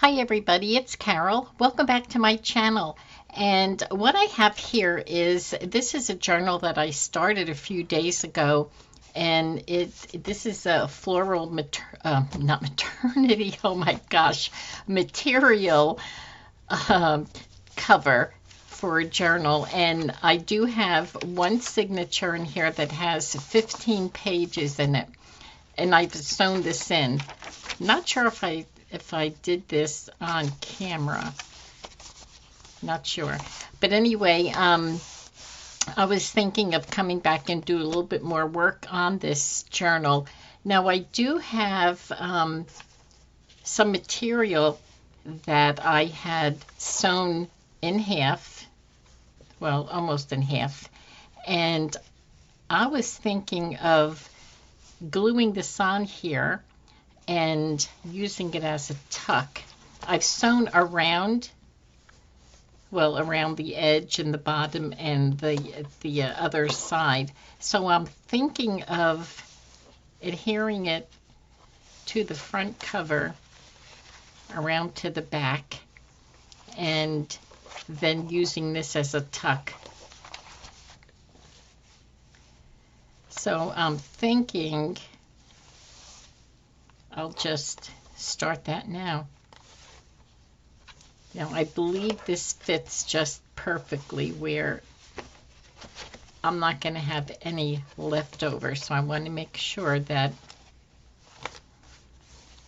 Hi everybody, it's Carol. Welcome back to my channel. And what I have here is this is a journal that I started a few days ago, and this is a floral not maternity, oh my gosh, material um, cover for a journal. And I do have one signature in here that has 15 pages in it, and I've sewn this in. Not sure if I did this on camera. Not sure. But anyway, I was thinking of coming back and do a little bit more work on this journal. Now I do have some material that I had sewn in half, well, almost in half, and I was thinking of gluing this on here and using it as a tuck. I've sewn around, well, around the edge and the bottom and the other side. So I'm thinking of adhering it to the front cover around to the back and then using this as a tuck. So I'm thinking I'll just start that now. Now I believe this fits just perfectly where I'm not going to have any leftover, so I want to make sure that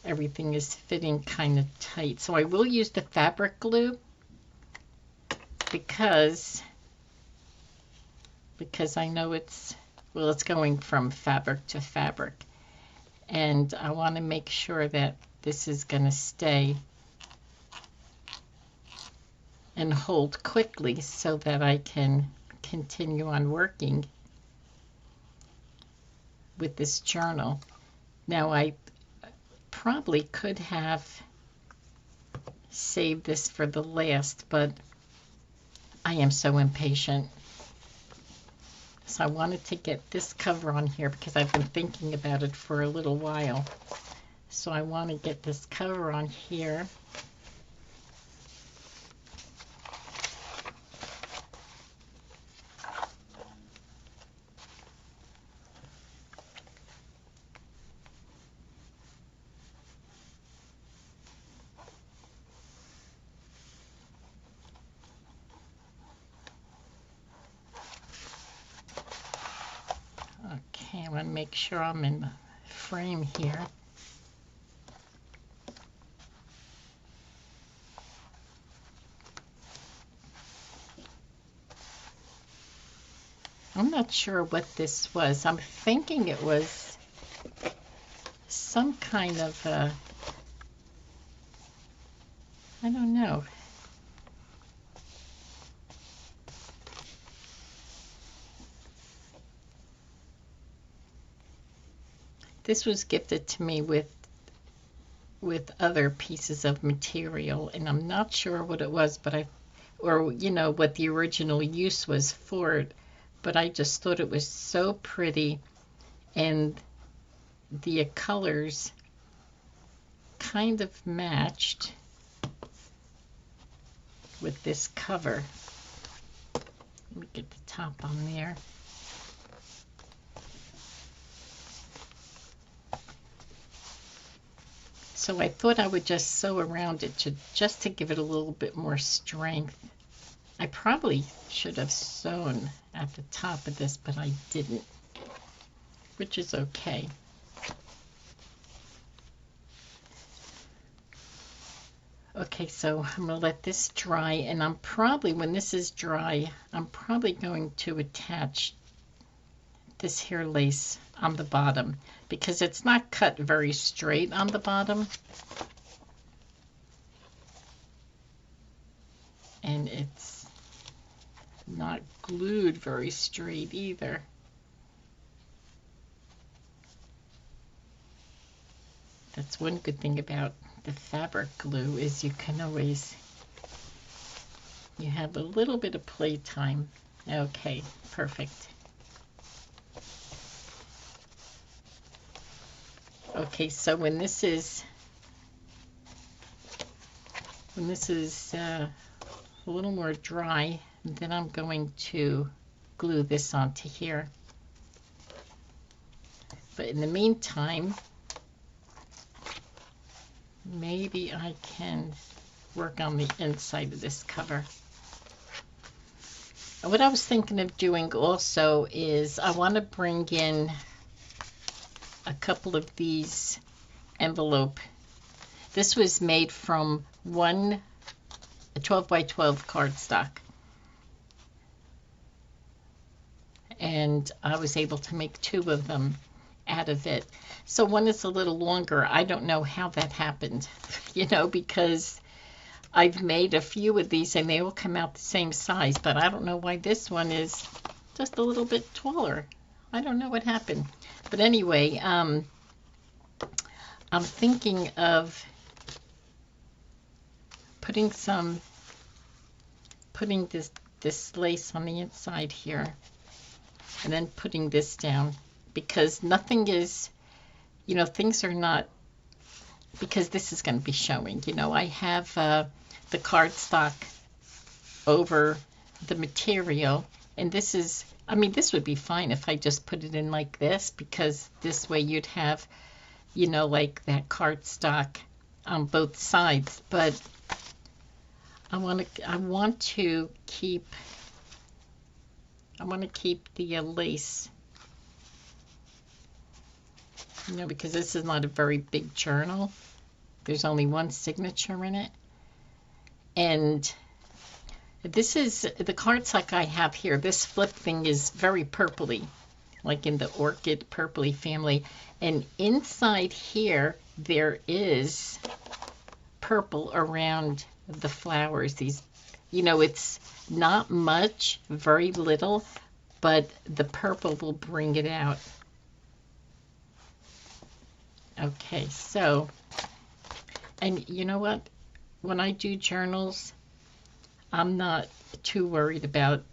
everything is fitting kind of tight. So I will use the fabric glue because I know it's going from fabric to fabric. And I want to make sure that this is going to stay and hold quickly so that I can continue on working with this journal. Now I probably could have saved this for the last, but I am so impatient. So I wanted to get this cover on here because I've been thinking about it for a little while. So I want to get this cover on here. Okay, I want to make sure I'm in the frame here. I'm not sure what this was. I'm thinking it was some kind of I don't know. This was gifted to me with other pieces of material, and I'm not sure what it was, but or what the original use was for it, but I just thought it was so pretty, and the colors kind of matched with this cover. Let me get the top on there. So I thought I would just sew around it just to give it a little bit more strength. I probably should have sewn at the top of this, but I didn't, which is okay. Okay, so I'm going to let this dry, and I'm probably, when this is dry, I'm probably going to attach this hair lace on the bottom because it's not cut very straight on the bottom, and it's not glued very straight either. That's one good thing about the fabric glue is you have a little bit of play time. Okay, perfect. Okay, so when this is When this is a little more dry, then I'm going to glue this onto here. But in the meantime, maybe I can work on the inside of this cover. And what I was thinking of doing also is I want to bring in a couple of these envelope. This was made from a 12 by 12 cardstock. And I was able to make 2 of them out of it. So one is a little longer. I don't know how that happened, because I've made a few of these and they all come out the same size, but I don't know why this one is just a little bit taller. I don't know what happened. But anyway, I'm thinking of putting this lace on the inside here, and then putting this down, because nothing is, things are not, because this is going to be showing, I have the cardstock over the material, and this is, this would be fine if I just put it in like this, because this way you'd have, like that cardstock on both sides. But I want to keep the lace, because this is not a very big journal. There's only one signature in it. And this is the cardstock I have here. This flip thing is very purpley, like in the orchid purpley family. And inside here, there is purple around the flowers. These, it's not much, very little, but the purple will bring it out. Okay, so, and you know what? When I do journals, I'm not too worried about,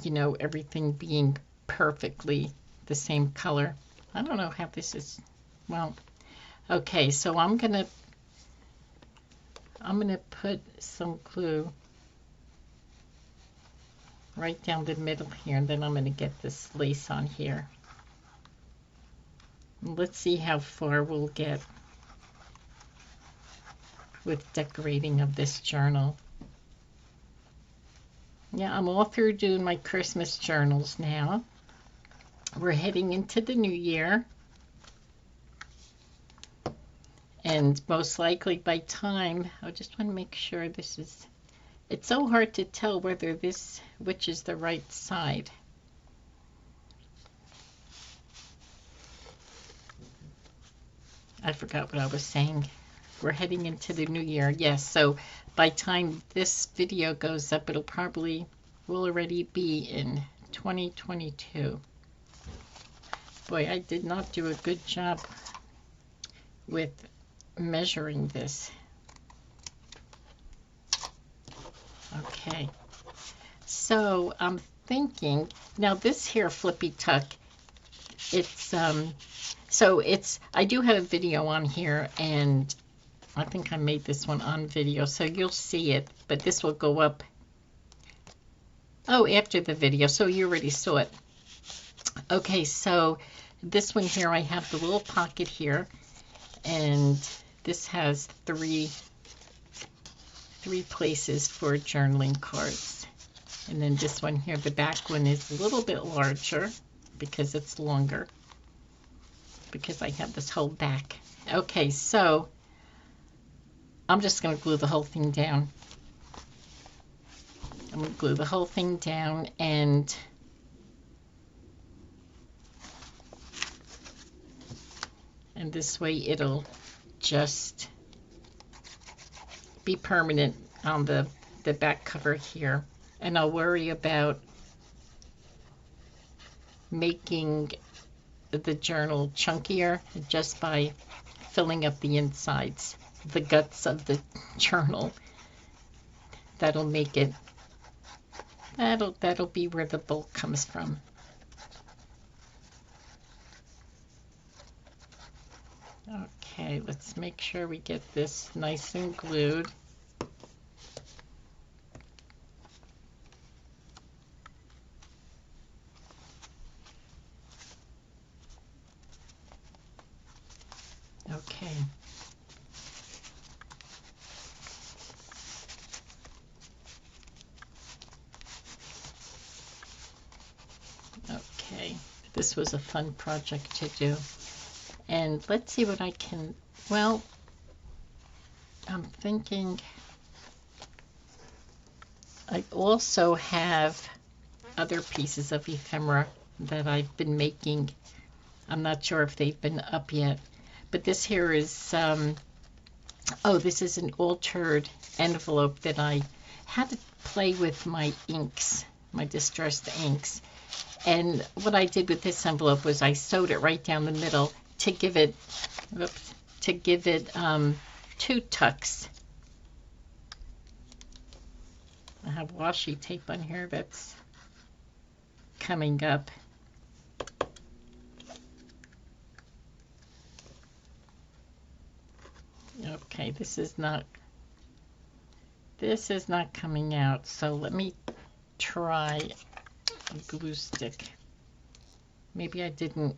everything being perfectly the same color. I don't know how this is, well, okay, so I'm gonna put some glue right down the middle here, and then I'm gonna get this lace on here. Let's see how far we'll get with decorating of this journal. Yeah, I'm all through doing my Christmas journals now. We're heading into the new year. And most likely by time, I just want to make sure this is, it's so hard to tell whether which is the right side. I forgot what I was saying. We're heading into the new year. Yes, so by time this video goes up, will already be in 2022. Boy, I did not do a good job with measuring this. Okay, so I'm thinking, now this here Flippy Tuck, it's, I do have a video on here, and I think I made this one on video, so you'll see it, but this will go up, after the video, so you already saw it. Okay, so this one here, I have the little pocket here, and this has three places for journaling cards. And then this one here, the back one, is a little bit larger because it's longer, because I have this whole back. Okay, so I'm just going to glue the whole thing down. I'm going to glue the whole thing down, and this way it'll just be permanent on the back cover here. And I'll worry about making the journal chunkier just by filling up the insides, the guts of the journal. That'll make it, that'll be where the bulk comes from. Okay, let's make sure we get this nice and glued. Okay, this was a fun project to do. And let's see what I can, well, I'm thinking I also have other pieces of ephemera that I've been making. I'm not sure if they've been up yet, but this here is, oh, this is an altered envelope that I had to play with my inks, my distressed inks. And what I did with this envelope was I sewed it right down the middle to give it, oops, to give it two tucks. I have washi tape on here that's coming up. Okay, this is not coming out, so let me try a glue stick. Maybe I didn't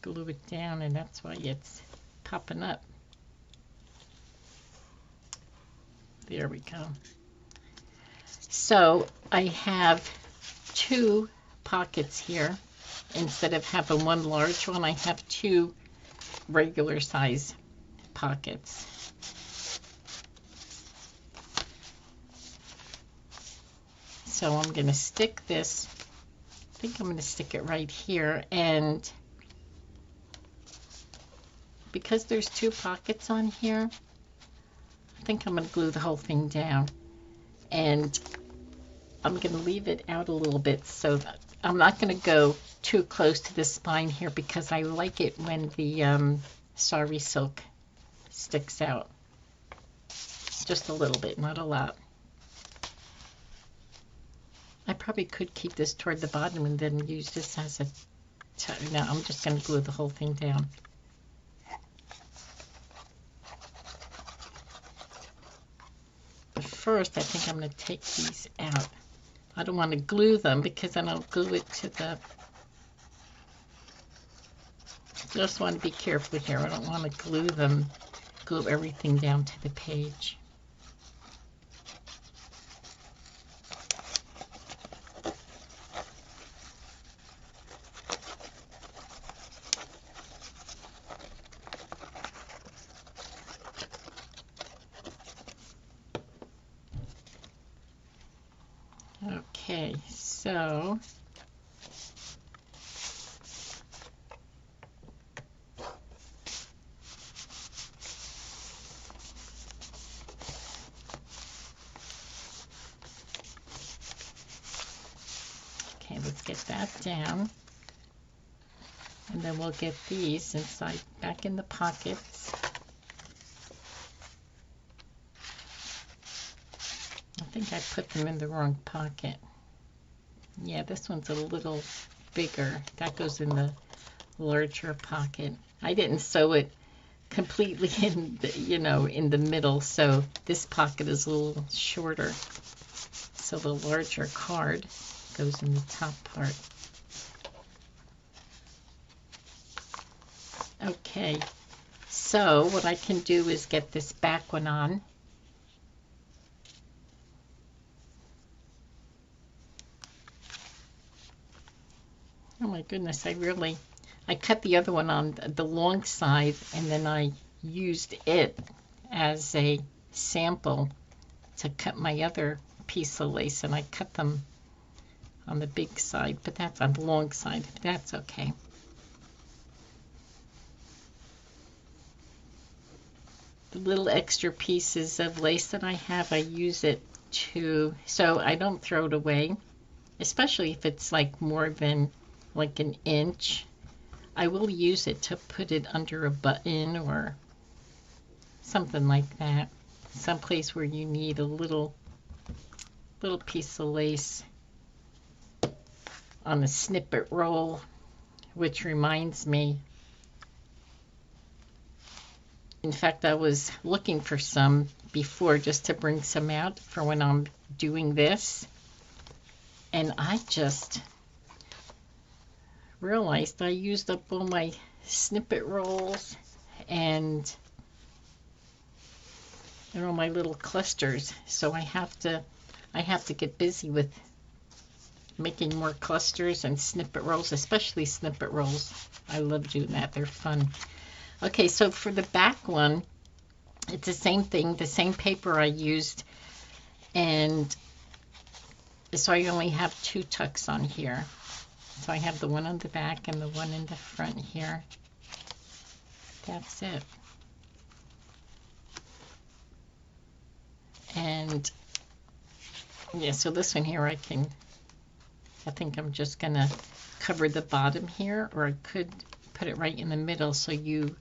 glue it down and that's why it's popping up. There we go. So I have two pockets here. Instead of having one large one, I have two regular size pockets. So I'm going to stick this, I think I'm going to stick it right here, and because there's two pockets on here, I think I'm going to glue the whole thing down, and I'm going to leave it out a little bit so that I'm not going to go too close to the spine here because I like it when the sari silk sticks out. Just a little bit, not a lot. I probably could keep this toward the bottom and then use this as a no, I'm just going to glue the whole thing down. But first, I think I'm going to take these out. I don't want to glue them because then I'll glue it to the... Just want to be careful here. I don't want to glue them, glue everything down to the page. Okay, so okay, let's get that down. And then we'll get these inside back in the pockets. I think I put them in the wrong pocket. Yeah, this one's a little bigger. That goes in the larger pocket. I didn't sew it completely in the, in the middle, so this pocket is a little shorter. So the larger card goes in the top part. Okay, so what I can do is get this back one on. Oh my goodness, I cut the other one on the long side and then I used it as a sample to cut my other piece of lace, and I cut them on the big side, but that's on the long side, but that's okay. The little extra pieces of lace that I have, I use it so I don't throw it away, especially if it's like more than like an inch. I will use it to put it under a button or something like that, someplace where you need a little piece of lace on a snippet roll, which reminds me, in fact, I was looking for some before just to bring some out for when I'm doing this, and I just realized I used up all my snippet rolls, and they're all my little clusters. So I have to get busy with making more clusters and snippet rolls, especially snippet rolls. I love doing that. They're fun. Okay, so for the back one, it's the same thing, the same paper I used, and so I only have 2 tucks on here. So I have the one on the back and the one in the front here. That's it. And yeah, so this one here I think I'm just gonna cover the bottom here, or I could put it right in the middle so you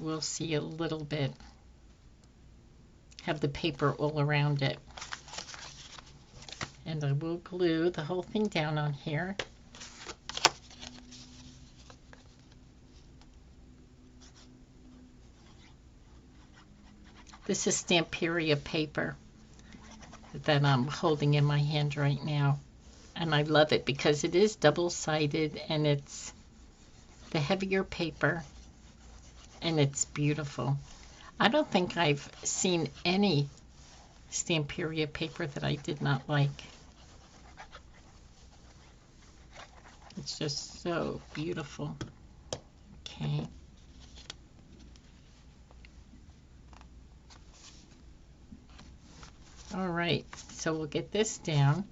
will see a little bit, have the paper all around it. And I will glue the whole thing down on here. This is Stamperia paper that I'm holding in my hand right now. And I love it because it is double-sided and it's the heavier paper and it's beautiful. I don't think I've seen any Stamperia paper that I did not like. It's just so beautiful. Okay. All right, so we'll get this down.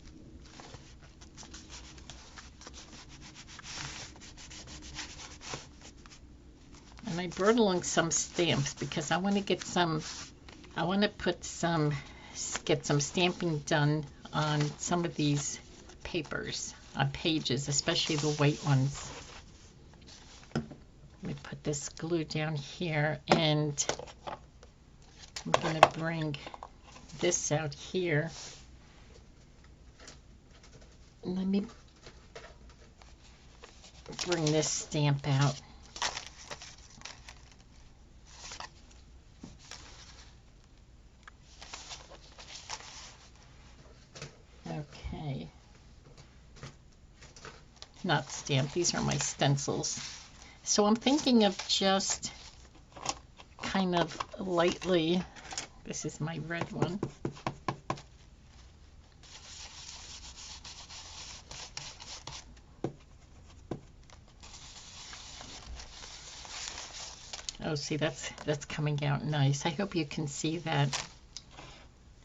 And I brought along some stamps because I want to get some, I want to put some, get some stamping done on some of these papers, on pages, especially the white ones. Let me put this glue down here, and I'm going to bring this out here. Let me bring this stamp out. Okay. Not stamped, these are my stencils. So I'm thinking of just kind of lightly, this is my red one. Oh, see, that's coming out nice. I hope you can see that.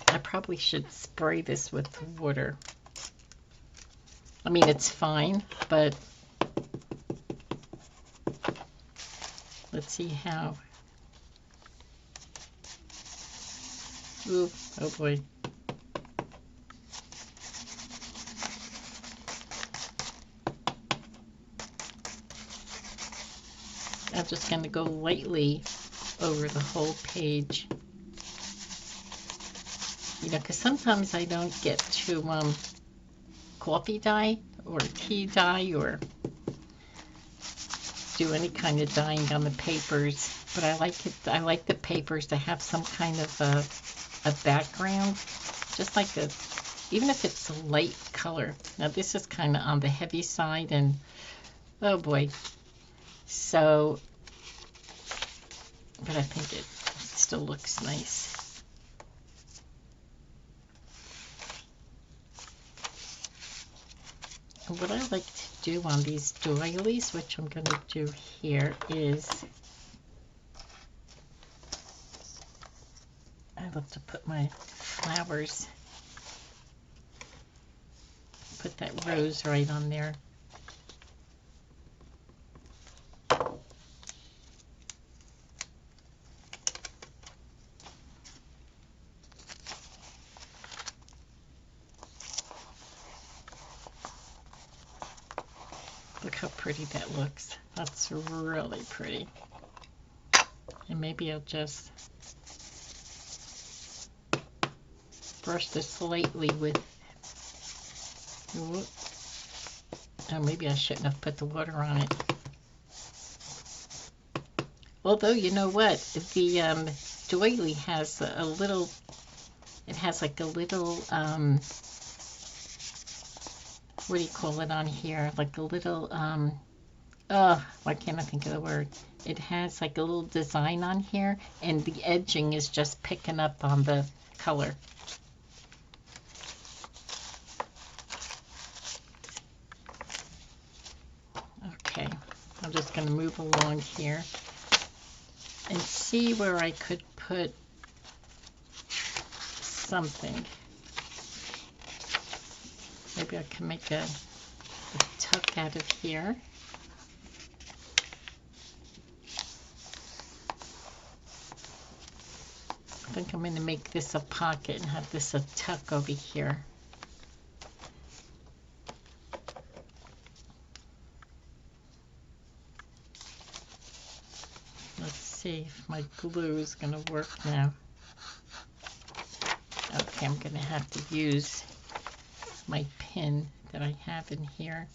I probably should spray this with water. I mean, it's fine, but let's see how. Ooh, oh boy. I'm just going to go lightly over the whole page. You know, because sometimes I don't get to coffee dye or tea dye or do any kind of dyeing on the papers, but I like it. I like the papers to have some kind of a background, just like a, even if it's a light color. Now this is kind of on the heavy side, and oh boy, so, but I think it still looks nice. And what I like to do on these doilies, which I'm going to do here, is I love to put my flowers, put that rose right on there. Look how pretty that looks. That's really pretty. And maybe I'll just brush this lightly with, oh, maybe I shouldn't have put the water on it. Although, you know what, the doily has a little, it has like a little, what do you call it on here? Like a little why can't I think of the word? It has like a little design on here, and the edging is just picking up on the color. Okay, I'm just going to move along here and see where I could put something. Maybe I can make a tuck out of here. I think I'm going to make this a pocket and have this a tuck over here. Let's see if my glue is going to work now. Okay, I'm going to have to use my pin that I have in here.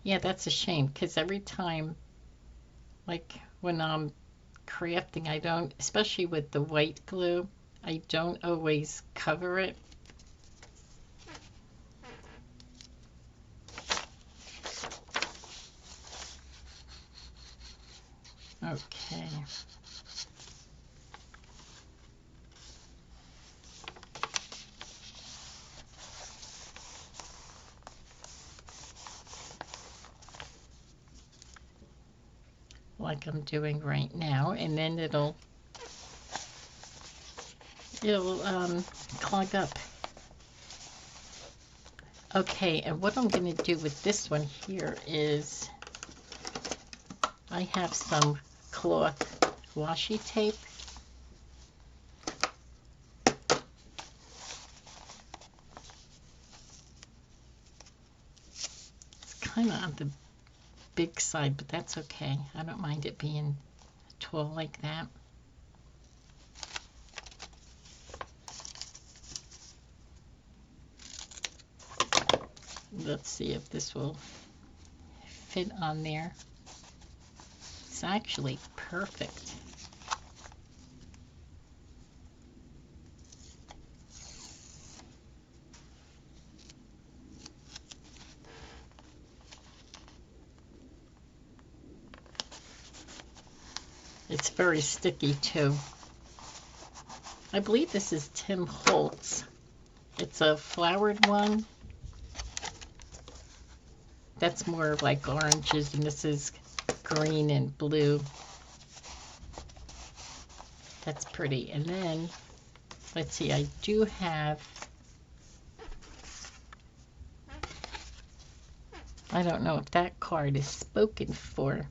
Yeah, that's a shame, because every time, like when I'm crafting, I don't, especially with the white glue, I don't always cover it. Okay. Like I'm doing right now, and then it'll clog up. Okay, and what I'm going to do with this one here is I have some cloth washi tape. It's kind of on the big side, but that's okay. I don't mind it being tall like that. Let's see if this will fit on there. It's actually perfect. It's very sticky too. I believe this is Tim Holtz. It's a flowered one. That's more like oranges, and this is green and blue. That's pretty. And then, let's see, I do have, I don't know if that card is spoken for.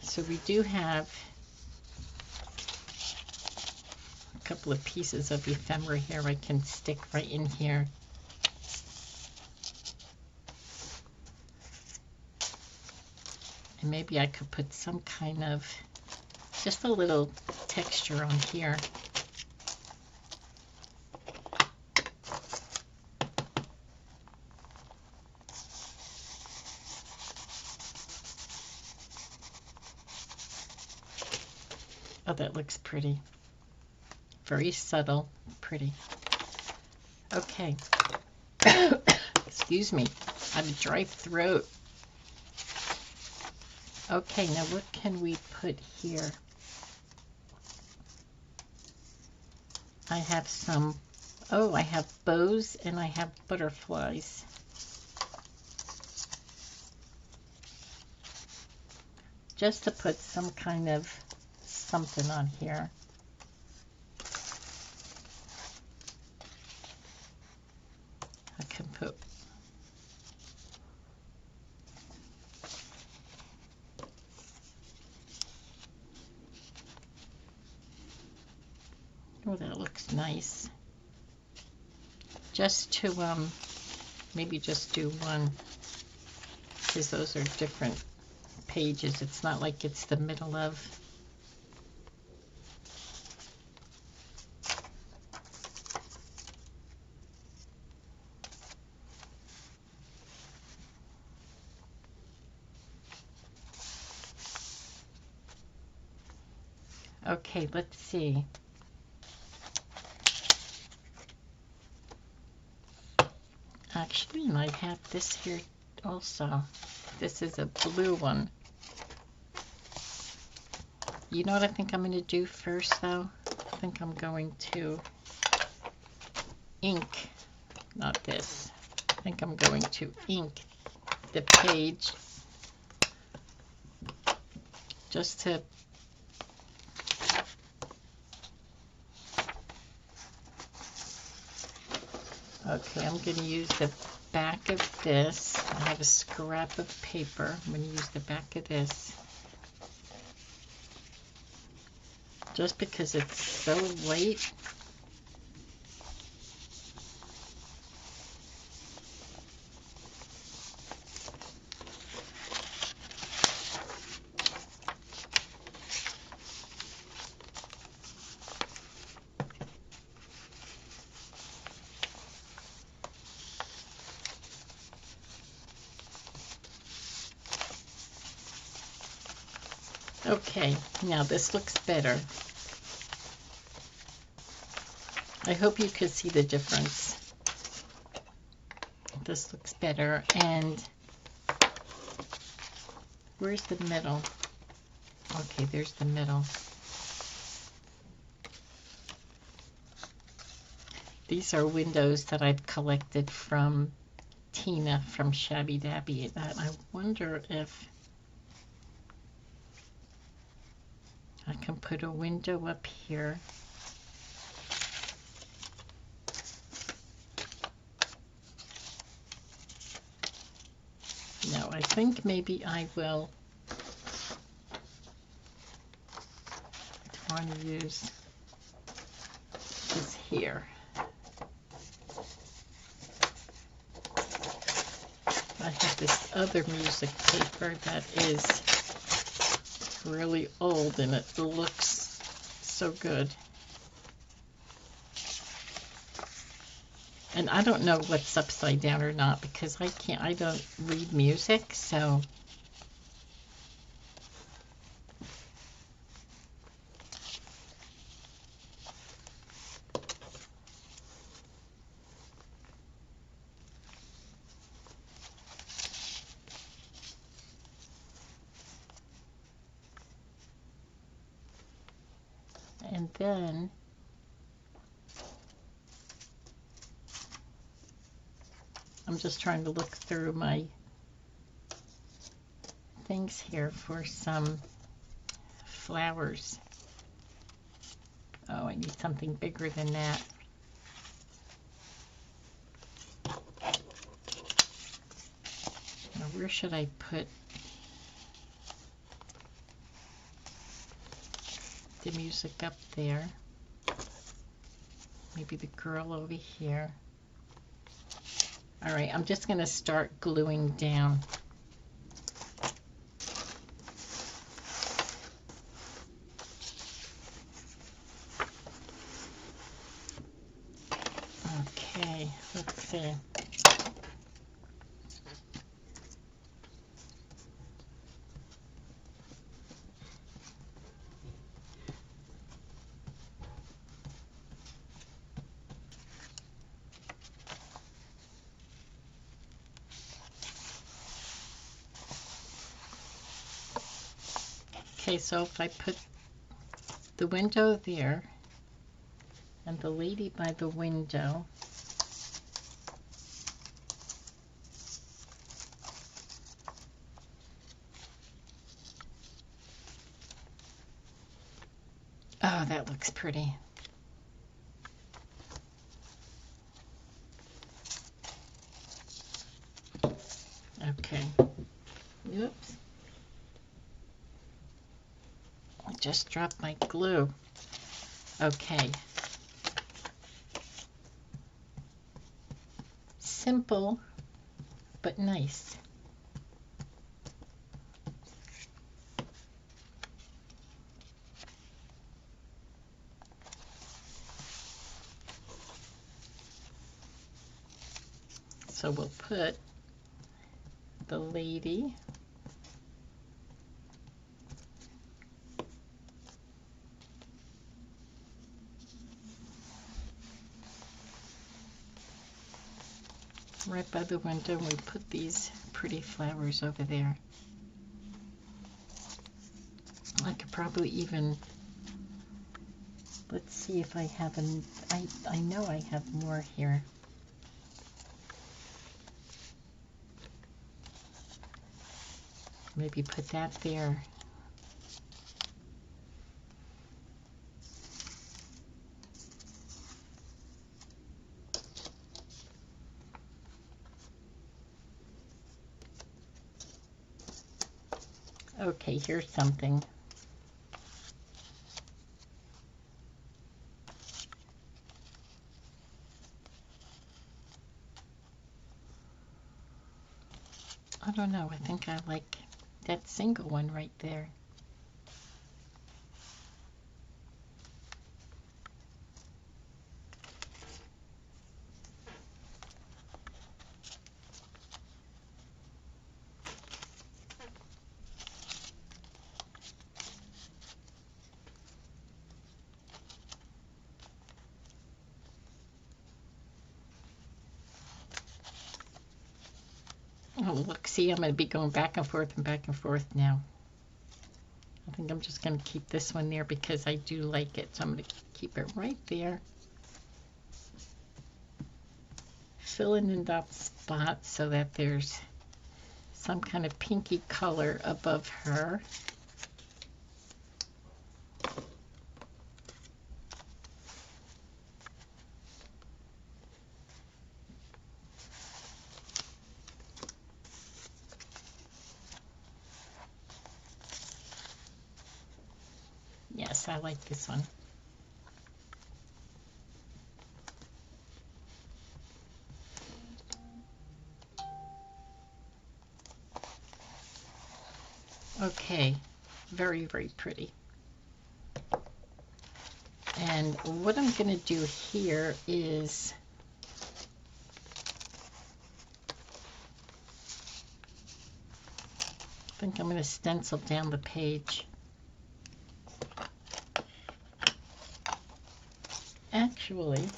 So we do have a couple of pieces of ephemera here I can stick right in here. And maybe I could put some kind of, just a little texture on here. Oh, that looks pretty. Very subtle, pretty. Okay. Excuse me. I have a dry throat. Okay, now what can we put here? I have some, oh, I have bows and I have butterflies. Just to put some kind of something on here. I can put, oh, that looks nice. Just to, maybe just do one, because those are different pages. It's not like it's the middle of. Okay, let's see. Actually, and I have this here also. This is a blue one. You know what I think I'm going to do first, though? I think I'm going to ink, not this. I think I'm going to ink the page just to okay, I'm going to use the back of this. I have a scrap of paper. I'm going to use the back of this just because it's so late. Okay, now this looks better. I hope you can see the difference. This looks better. And where's the middle? Okay, there's the middle. These are windows that I've collected from Tina from Shabby Dabby. I wonder if I can put a window up here. No, I think maybe I will. I want to use this here. I have this other music paper that is really old and it looks so good. And I don't know what's upside down or not because I don't read music, so and then I'm just trying to look through my things here for some flowers. Oh, I need something bigger than that. Now, where should I put the music up there? Maybe the girl over here. All right, I'm just going to start gluing down. Okay, let's see. Okay, so if I put the window there and the lady by the window, oh, that looks pretty. Okay. Oops. I just dropped my glue. Okay. Simple, but nice. So we'll put the lady right by the window, and we put these pretty flowers over there. I could probably even, let's see if I have I know I have more here. Maybe put that there. Okay, here's something. I don't know, I think I like that single one right there. Oh, look, see, I'm going to be going back and forth now. I think I'm just going to keep this one there because I do like it. So I'm going to keep it right there. Filling in that spot so that there's some kind of pinky color above her. Yes, I like this one. Okay, very, very pretty. And what I'm going to do here is I think I'm going to stencil down the page. Actually,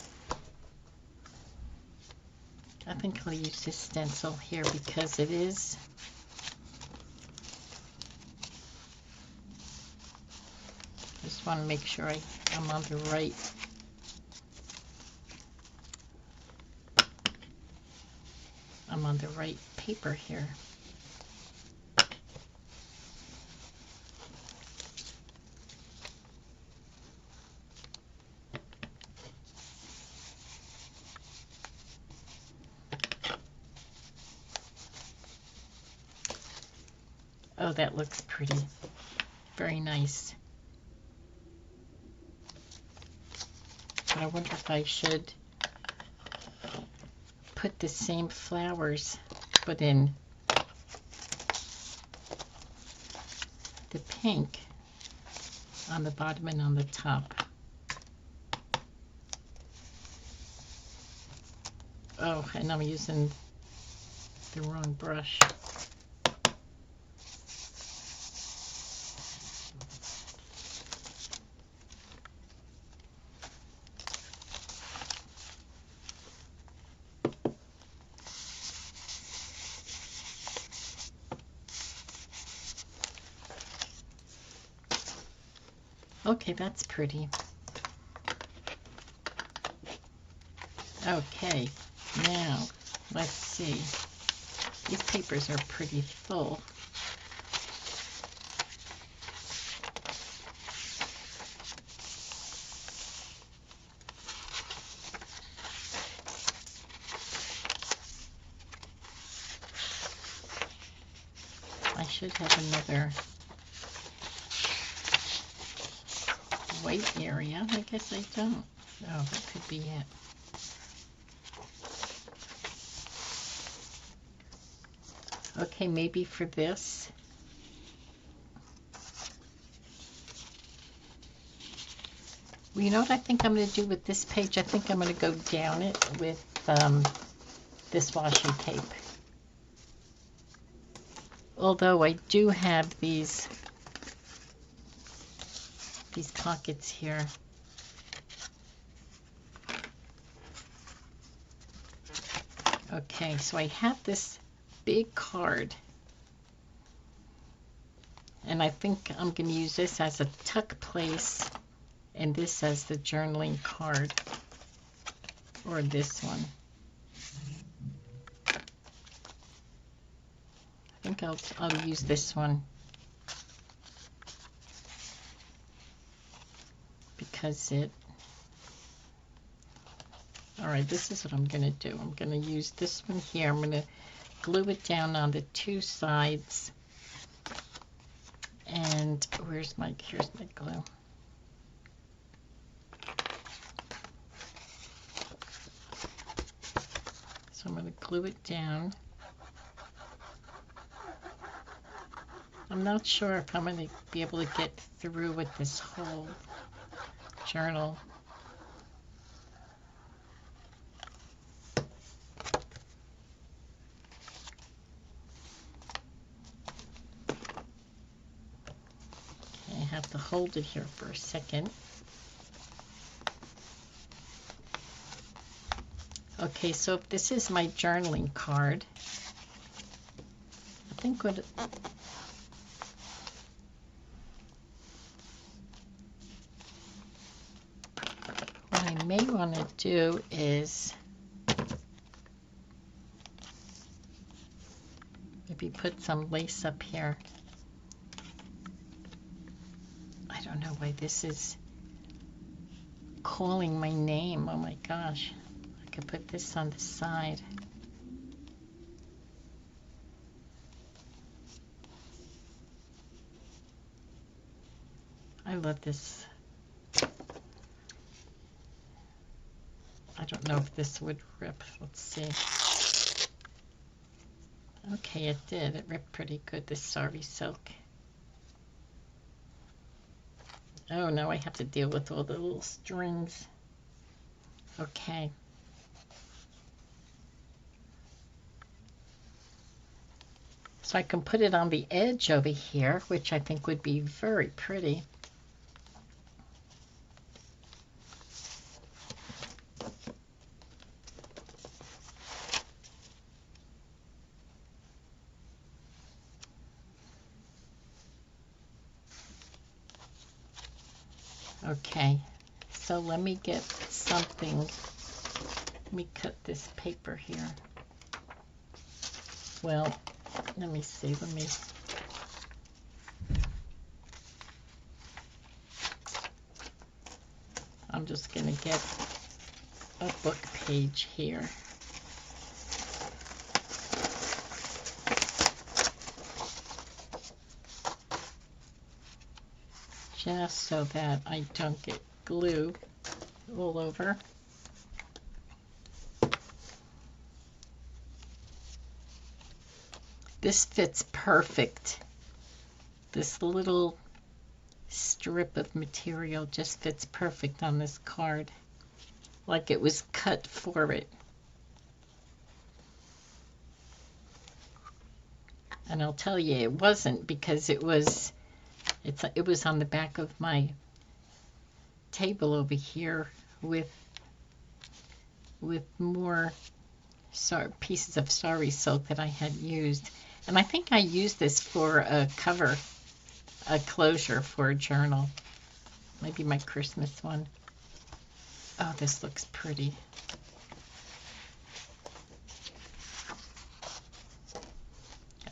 I think I'll use this stencil here because it is just want to make sure I'm on the right. I'm on the right paper here. Oh, that looks pretty. Very nice. But I wonder if I should put the same flowers, but in the pink on the bottom and on the top. Oh, and I'm using the wrong brush. Okay, that's pretty. Okay, now let's see. These papers are pretty full. I should have another white area. I guess I don't. Oh, that could be it. Okay, maybe for this. Well, you know what I think I'm going to do with this page? I think I'm going to go down it with this washi tape. Although I do have these pockets here. Okay, so I have this big card, and I think I'm going to use this as a tuck place and this as the journaling card, or this one. I think I'll use this one because it... All right, this is what I'm going to do. I'm going to use this one here. I'm going to glue it down on the two sides. And here's my glue. So I'm going to glue it down. I'm not sure if I'm going to be able to get through with this whole journal. Okay, I have to hold it here for a second. Okay, so if this is my journaling card, I think what I may want to do is maybe put some lace up here. I don't know why this is calling my name. Oh my gosh. I could put this on the side. I love this. I don't know if this would rip. Let's see. Okay, it did. It ripped pretty good, this Sari silk. Oh, now I have to deal with all the little strings. Okay. So I can put it on the edge over here, which I think would be very pretty. Okay, so let me get something. Let me cut this paper here. Well, let me see. I'm just going to get a book page here. Just so that I don't get glue all over. This fits perfect. This little strip of material just fits perfect on this card, like it was cut for it. And I'll tell you, it wasn't, because it was on the back of my table over here with more pieces of Sari silk that I had used. And I think I used this for a cover, a closure for a journal. Maybe my Christmas one. Oh, this looks pretty.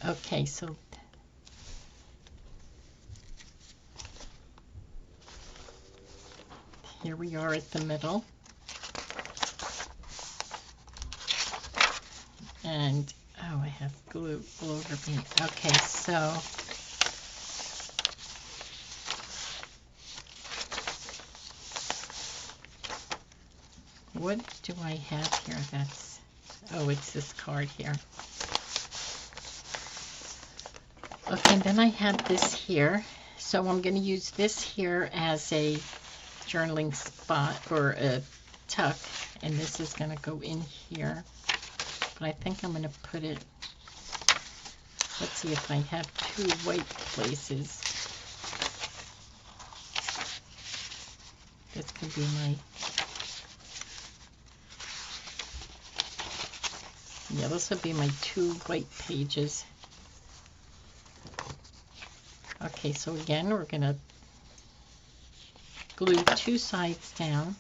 Okay, so here we are at the middle. And, oh, I have glue all over me. Okay, so what do I have here that's, oh, it's this card here. Okay, and then I have this here. So I'm going to use this here as a journaling spot or a tuck, and this is going to go in here. But I think I'm going to put it, let's see if I have two white places. This could be my Yeah, this would be my 2 white pages. Okay, so again, we're going to glue 2 sides down.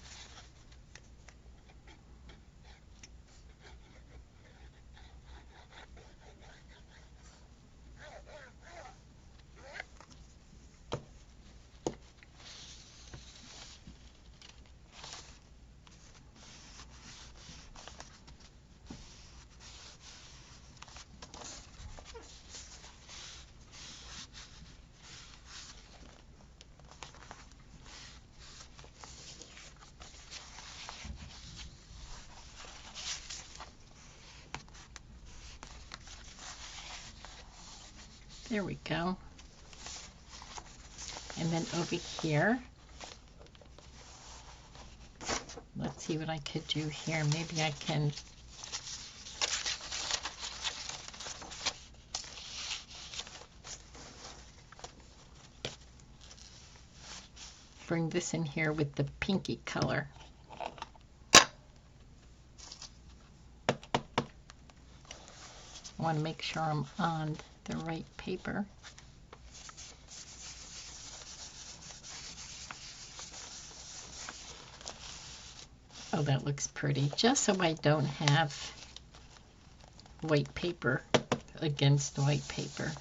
There we go. And then over here, let's see what I could do here. Maybe I can bring this in here with the pinky color. I want to make sure I'm on the right paper. Oh, that looks pretty. Just so I don't have white paper against white paper.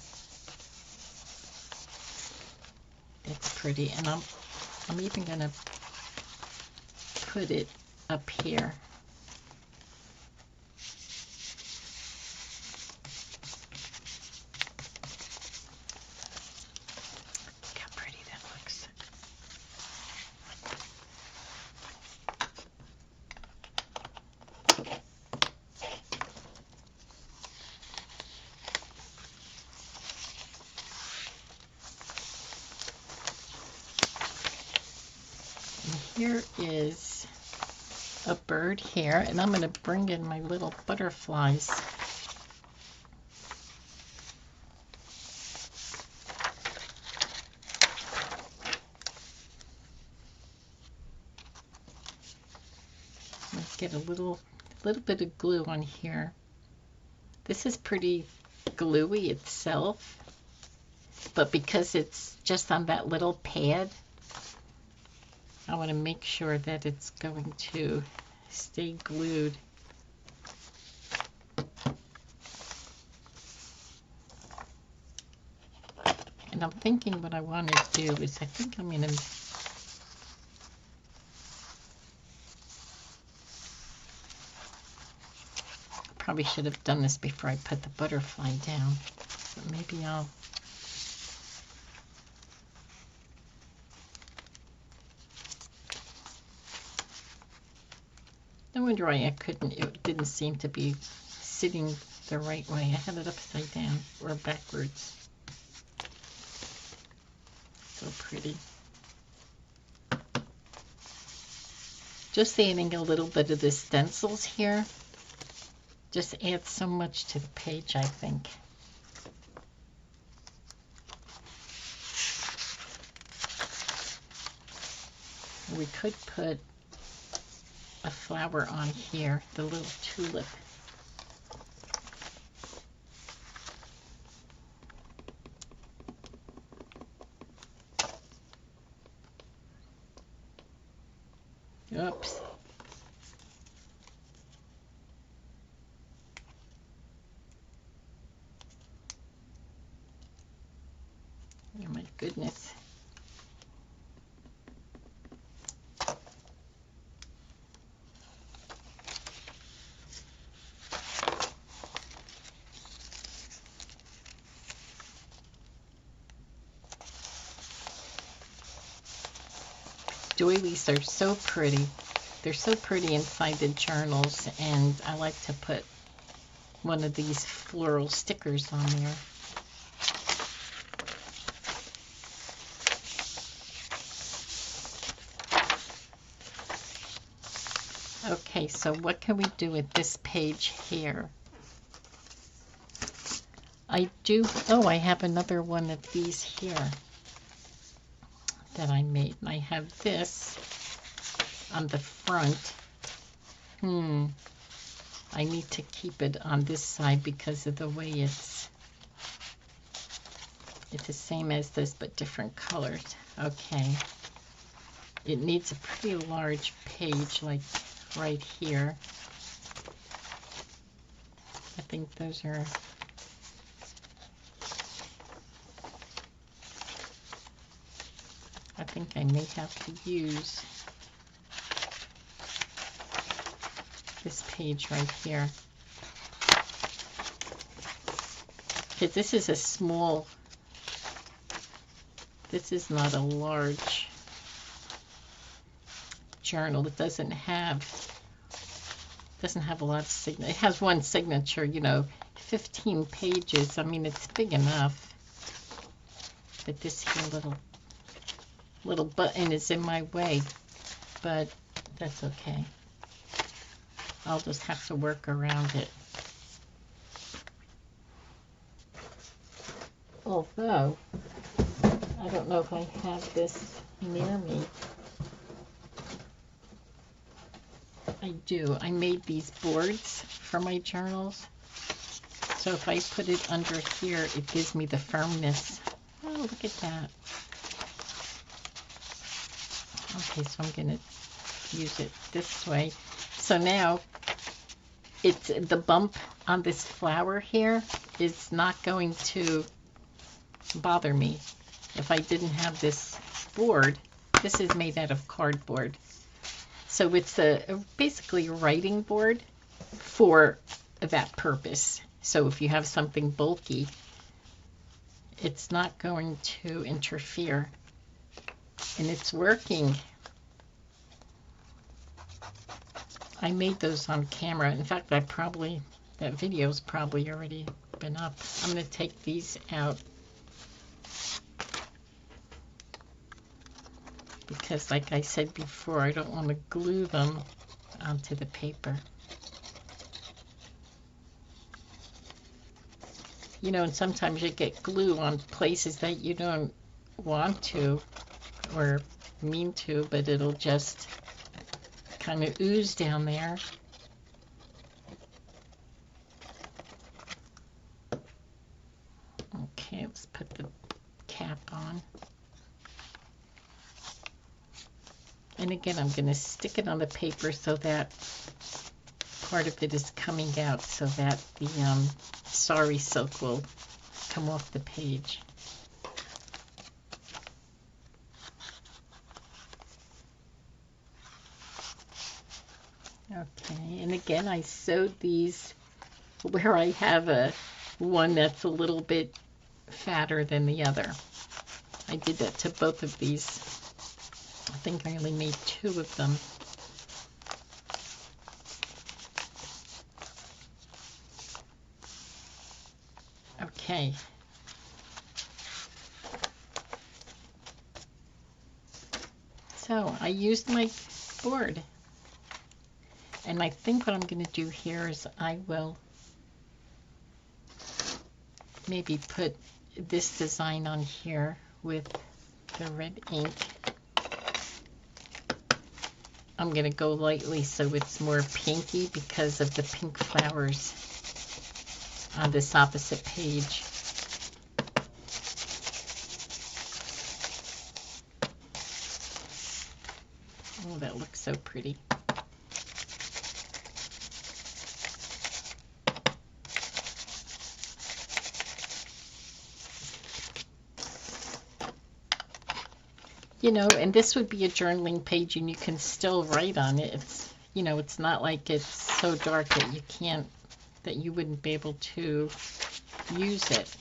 It's pretty, and I'm even gonna put it up here. Look how pretty that looks. Here is a bird here, and I'm going to bring in my little butterflies. Let's get a little bit of glue on here. This is pretty gluey itself, but because it's just on that little pad, I want to make sure that it's going to stay glued. And I'm thinking what I want to do is I think I'm going to probably should have done this before I put the butterfly down, but maybe I'll I wonder why I couldn't, it didn't seem to be sitting the right way. I had it upside down or backwards. So pretty. Just adding a little bit of the stencils here just adds so much to the page, I think. We could put a flower on here, the little tulip. Oops. Oh my goodness. Doilies are so pretty. They're so pretty inside the journals, and I like to put one of these floral stickers on there. Okay, so what can we do with this page here? I have another one of these here that I made. And I have this on the front. I I need to keep it on this side because of the way it's the same as this but different colors. Okay. It needs a pretty large page, like right here. I think those are... I think I may have to use this page right here. Okay, this is a small... This is not a large journal. It doesn't have a lot of signature. It has one signature, you know, 15 pages. I mean, it's big enough. But this here little button is in my way. But that's okay. I'll just have to work around it. Although, I don't know if I have this near me. I do. I made these boards for my journals. So if I put it under here, it gives me the firmness. Oh, look at that. Okay, so I'm going to use it this way. So now, it's the bump on this flower here is not going to bother me. If I didn't have this board, this is made out of cardboard. So it's basically a writing board for that purpose. So if you have something bulky, it's not going to interfere. And it's working. I made those on camera. In fact, that video's probably already been up. I'm going to take these out because, like I said before, I don't want to glue them onto the paper. You know, and sometimes you get glue on places that you don't want to or mean to, but it'll just kind of ooze down there. Okay, let's put the cap on. And again, I'm going to stick it on the paper so that part of it is coming out so that the sari silk will come off the page. Okay, and again, I sewed these where I have one that's a little bit fatter than the other. I did that to both of these. I think I only made 2 of them. Okay. So I used my board. And I think what I'm going to do here is I will maybe put this design on here with the red ink. I'm going to go lightly so it's more pinky because of the pink flowers on this opposite page. Oh, that looks so pretty. You know, and this would be a journaling page and you can still write on it. It's, you know, it's not like it's so dark that you can't, that you wouldn't be able to use it.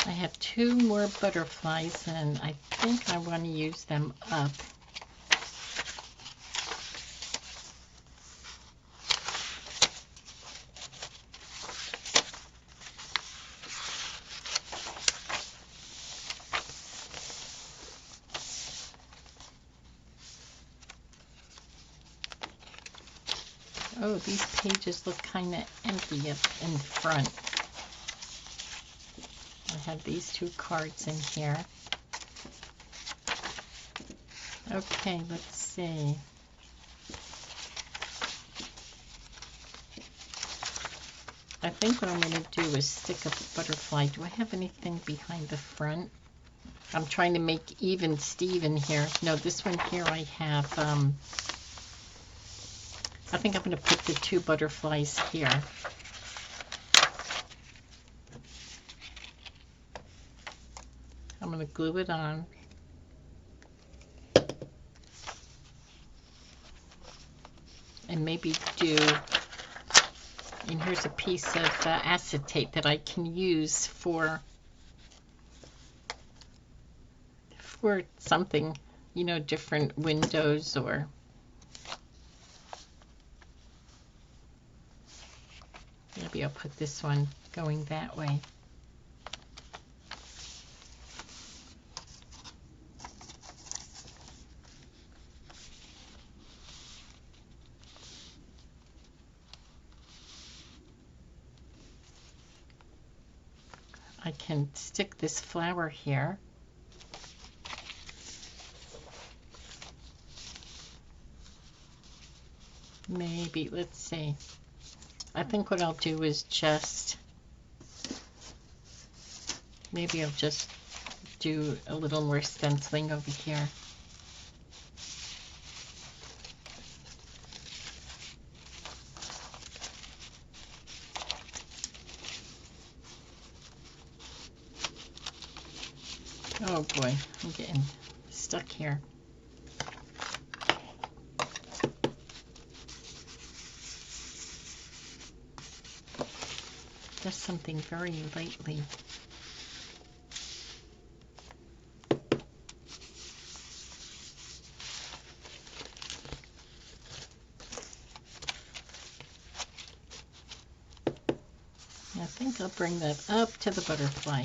I have 2 more butterflies and I think I want to use them up. Oh, these pages look kind of empty up in front. I have these 2 cards in here. Okay, let's see. I think what I'm going to do is stick a butterfly. Do I have anything behind the front? I'm trying to make even Steven here. No, this one here I have, I think I'm going to put the 2 butterflies here. I'm going to glue it on. And maybe do, and here's a piece of acetate that I can use for something, you know, different windows, or maybe I'll put this one going that way. I can stick this flower here. Maybe, let's see. I think what I'll do is just, maybe I'll just do a little more stenciling over here. Oh boy, I'm getting stuck here. Just something very lightly. I think I'll bring that up to the butterfly.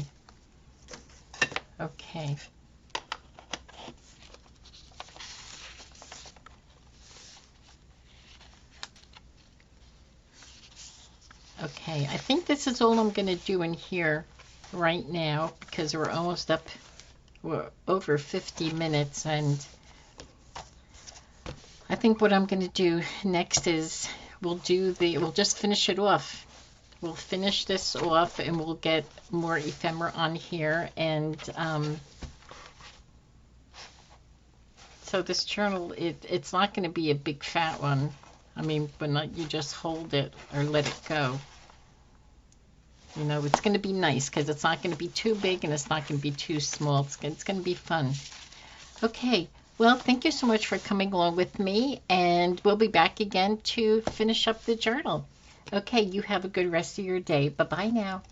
Okay. Okay, I think this is all I'm going to do in here right now, because we're almost up, we're over 50 minutes, and I think what I'm going to do next is we'll just finish it off. We'll finish this off and we'll get more ephemera on here, and so this journal, it's not going to be a big fat one. I mean, when you just hold it or let it go. You know, it's going to be nice because it's not going to be too big and it's not going to be too small. It's going to be fun. Okay, well, thank you so much for coming along with me, and we'll be back again to finish up the journal. Okay, you have a good rest of your day. Bye-bye now.